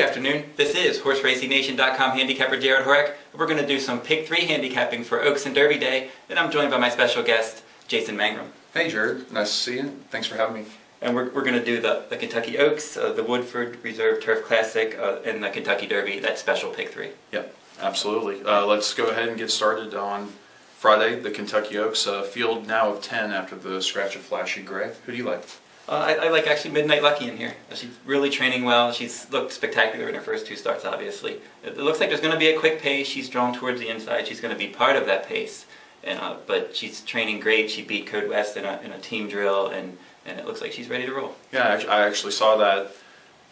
afternoon. This is HorseRacingNation.com handicapper Jared Horek. We're going to do some Pick 3 handicapping for Oaks and Derby Day, and I'm joined by my special guest, Jason Mangrum. Hey Jared, nice to see you. Thanks for having me. And we're going to do the Kentucky Oaks, the Woodford Reserve Turf Classic, and the Kentucky Derby, that special Pick 3. Yep, absolutely. Let's go ahead and get started on Friday, the Kentucky Oaks. Field now of 10 after the scratch of Flashy Gray. Who do you like? I like actually Midnight Lucky in here. She's really training well. She's looked spectacular in her first two starts, obviously. It looks like there's going to be a quick pace. She's drawn towards the inside. She's going to be part of that pace. But she's training great. She beat Code West in a team drill, and it looks like she's ready to roll. Yeah, I actually saw that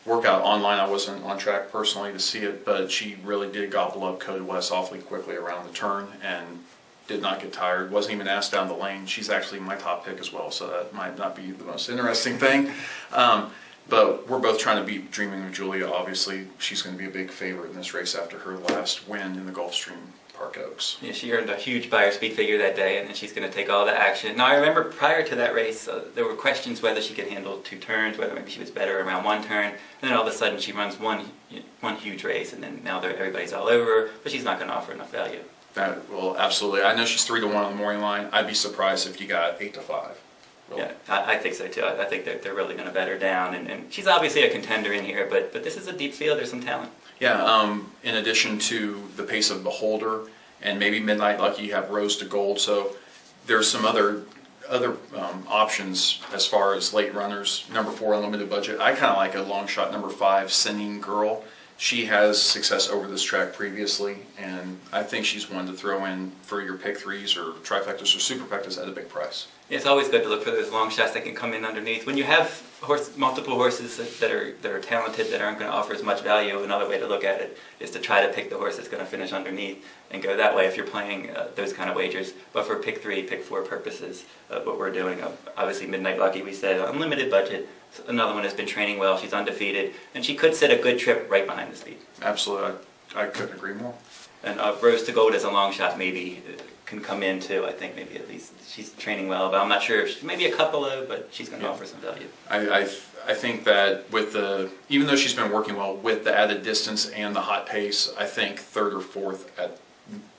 workout online. I wasn't on track personally to see it, but she really did gobble up Code West awfully quickly around the turn and did not get tired, wasn't even asked down the lane. She's actually my top pick as well, so that might not be the most interesting thing. But we're both trying to beat Dreaming of Julia. Obviously, she's going to be a big favorite in this race after her last win in the Gulfstream Park Oaks. Yeah, she earned a huge Beyer speed figure that day, and then she's going to take all the action. Now, I remember prior to that race, there were questions whether she could handle two turns, whether maybe she was better around one turn. And then all of a sudden, she runs one huge race, and then now everybody's all over her, but she's not going to offer enough value. Well, absolutely. I know she's 3-1 on the morning line. I'd be surprised if you got 8-5. Really. Yeah, I think so too. I think they're really going to bet her down, and she's obviously a contender in here, but this is a deep field. There's some talent. Yeah. In addition to the pace of Beholder and maybe Midnight Lucky, you have Rose to Gold. So there's some other options as far as late runners. Number 4, Unlimited Budget. I kind of like a long shot. Number 5, Singing Girl. She has success over this track previously, and I think she's one to throw in for your pick 3s or trifectas or superfectas at a big price. It's always good to look for those long shots that can come in underneath. When you have multiple horses that are talented, that aren't going to offer as much value, another way to look at it is to try to pick the horse that's going to finish underneath and go that way if you're playing those kind of wagers. But for pick 3, pick 4 purposes, what we're doing, obviously Midnight Lucky, we said, Unlimited Budget. Another one has been training well. She's undefeated, and she could set a good trip right behind the speed. Absolutely. I couldn't agree more. And Rose to Gold as a long shot maybe can come in too. I think maybe at least she's training well, but I'm not sure. Maybe a couple of, but she's going to offer some value. I think that with even though she's been working well with the added distance and the hot pace, I think 3rd or 4th at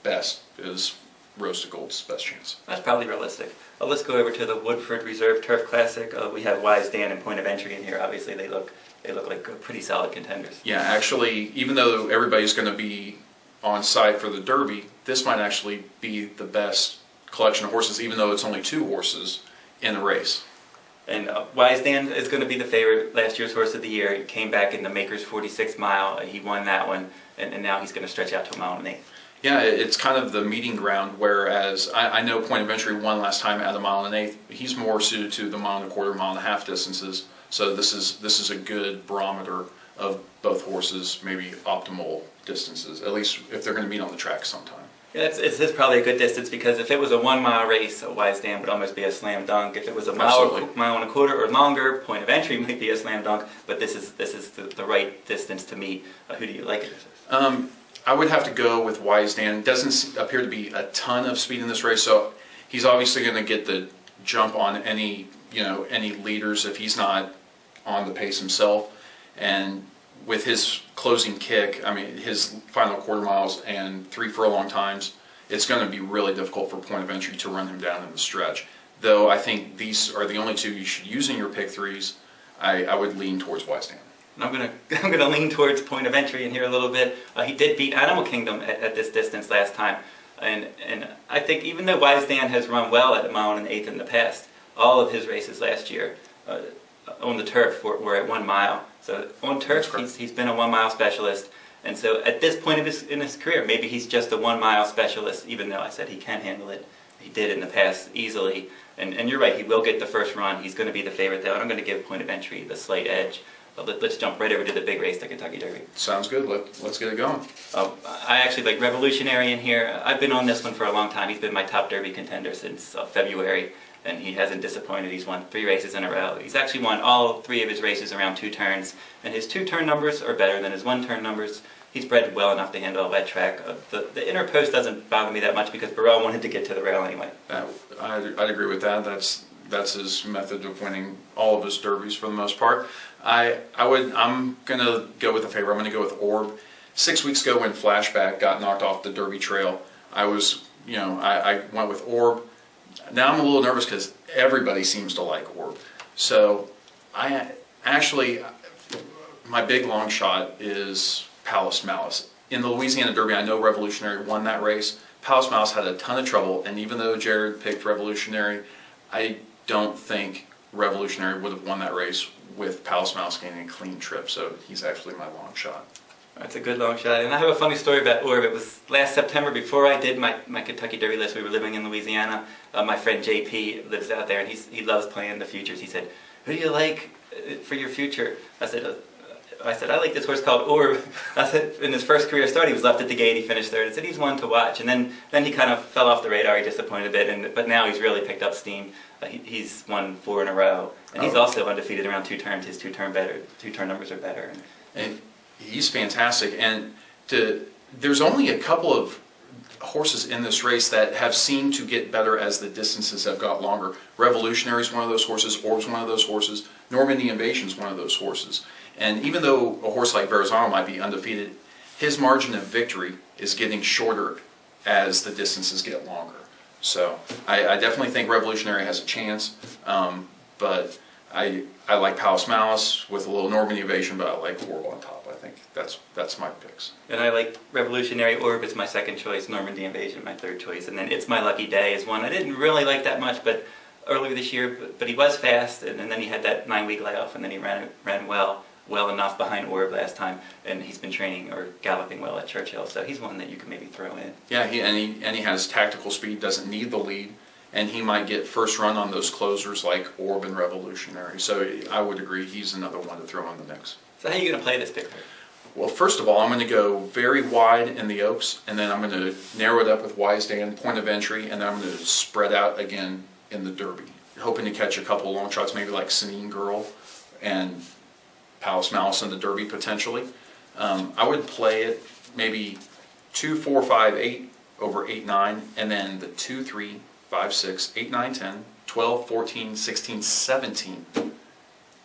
best is Rose to Gold's best chance. That's probably realistic. Let's go over to the Woodford Reserve Turf Classic. We have Wise Dan and Point of Entry in here. Obviously, they look like pretty solid contenders. Yeah, actually, even though everybody's going to be on site for the Derby, this might actually be the best collection of horses, even though it's only 2 horses in the race. And Wise Dan is going to be the favorite, last year's horse of the year. He came back in the Makers 46 mile. He won that one, and now he's going to stretch out to a mile and 1/8. Yeah, it's kind of the meeting ground, whereas I know Point of Entry won last time at a mile and 1/8. He's more suited to the 1.25 mile, 1.5 distances. So this is a good barometer of both horses, maybe optimal distances, at least if they're going to meet on the track sometime. Yeah, it's probably a good distance, because if it was a 1 mile race, a Wise Dan would almost be a slam dunk. If it was a mile and a quarter or longer, Point of Entry might be a slam dunk. But this is the right distance to meet. Who do you like? I would have to go with Wise Dan. Doesn't appear to be a ton of speed in this race, so he's obviously going to get the jump on any leaders if he's not on the pace himself. And with his closing kick, I mean his final quarter miles and 3 furlong times, it's going to be really difficult for Point of Entry to run him down in the stretch. Though I think these are the only 2 you should use in your pick 3s, I would lean towards Wise Dan. I'm gonna lean towards Point of Entry in here a little bit. He did beat Animal Kingdom at this distance last time, and I think even though Wise Dan has run well at a mile and 1/8 in the past, all of his races last year on the turf were at 1 mile. So on turf, he's been a 1 mile specialist, and so at this point in his career, maybe he's just a 1 mile specialist. Even though I said he can handle it, he did in the past easily. And you're right, he will get the first run. He's going to be the favorite though, and I'm going to give Point of Entry the slight edge. Let's jump right over to the big race, the Kentucky Derby. Sounds good. Let's get it going. I actually like Revolutionary in here. I've been on this one for a long time. He's been my top Derby contender since February, and he hasn't disappointed. He's won 3 races in a row. He's actually won all 3 of his races around 2 turns, and his 2-turn numbers are better than his 1-turn numbers. He's bred well enough to handle a wet track. The inner post doesn't bother me that much because Burrell wanted to get to the rail anyway. I'd agree with that. That's his method of winning all of his derbies for the most part. I'm gonna go with the favorite. I'm gonna go with Orb. 6 weeks ago when Flashback got knocked off the Derby trail, I went with Orb. Now I'm a little nervous because everybody seems to like Orb. So my big long shot is Palace Malice. In the Louisiana Derby, I know Revolutionary won that race. Palace Malice had a ton of trouble, and even though Jared picked Revolutionary, I don't think Revolutionary would have won that race with Palace Malice getting a clean trip. So he's actually my long shot. That's a good long shot. And I have a funny story about Orb. It was last September, before I did my Kentucky Derby list. We were living in Louisiana. My friend JP lives out there, and he loves playing the futures. He said, "Who do you like for your future?" I said, "I like this horse called Orb." I said, in his first career start, he was left at the gate. He finished third. I said, "He's one to watch." And then he kind of fell off the radar. He disappointed a bit, but now he's really picked up steam. He's won 4 in a row, and he's also undefeated around 2 turns. His 2-turn numbers are better. And he's fantastic. And there's only a couple of horses in this race that have seemed to get better as the distances have got longer. Revolutionary is one of those horses. Orb's one of those horses. Normandy Invasion is one of those horses. And even though a horse like Verrazano might be undefeated, his margin of victory is getting shorter as the distances get longer. So I definitely think Revolutionary has a chance, but I like Palace Malice with a little Normandy Invasion, but I like Orb on top. I think that's my picks. And I like Revolutionary. Orb is my second choice, Normandy Invasion my third choice, and then It's My Lucky Day is one I didn't really like that much, but earlier this year, but he was fast, and then he had that 9-week layoff, and then he ran well enough behind Orb last time, and he's been training or galloping well at Churchill, so he's one that you can maybe throw in. Yeah, he has tactical speed, doesn't need the lead, and he might get first run on those closers like Orb and Revolutionary. So I would agree he's another one to throw in the mix. So how are you going to play this pick? Well, first of all, I'm going to go very wide in the Oaks, and then I'm going to narrow it up with Wise Dan, point of entry, and then I'm going to spread out again in the Derby, hoping to catch a couple long shots, maybe like Sinine Girl and Palace Malice in the Derby potentially. I would play it maybe 2, 4, 5, 8 over 8, 9, and then the 2, 3, 5, 6, 8, 9, 10, 12, 14, 16, 17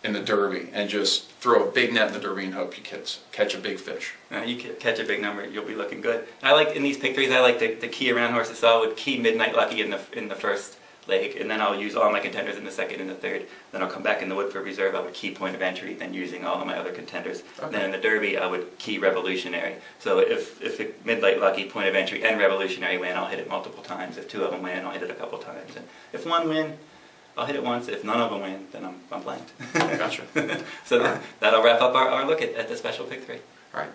in the Derby, and just throw a big net in the Derby and hope you catch a big fish. You catch a big number, you'll be looking good. I like in these pick threes. I like the key around horses. So I would key Midnight Lucky in the first leg, and then I'll use all my contenders in the second and the third. Then I'll come back in the Woodford Reserve. I would key Point of Entry, then using all of my other contenders. Okay. Then in the Derby, I would key Revolutionary. So if Midnight Lucky, Point of Entry, and Revolutionary win, I'll hit it multiple times. If 2 of them win, I'll hit it a couple times. And if 1 win, I'll hit it once. If none of them win, then I'm blanked. Gotcha. So that'll wrap up our look at the special pick 3. All right.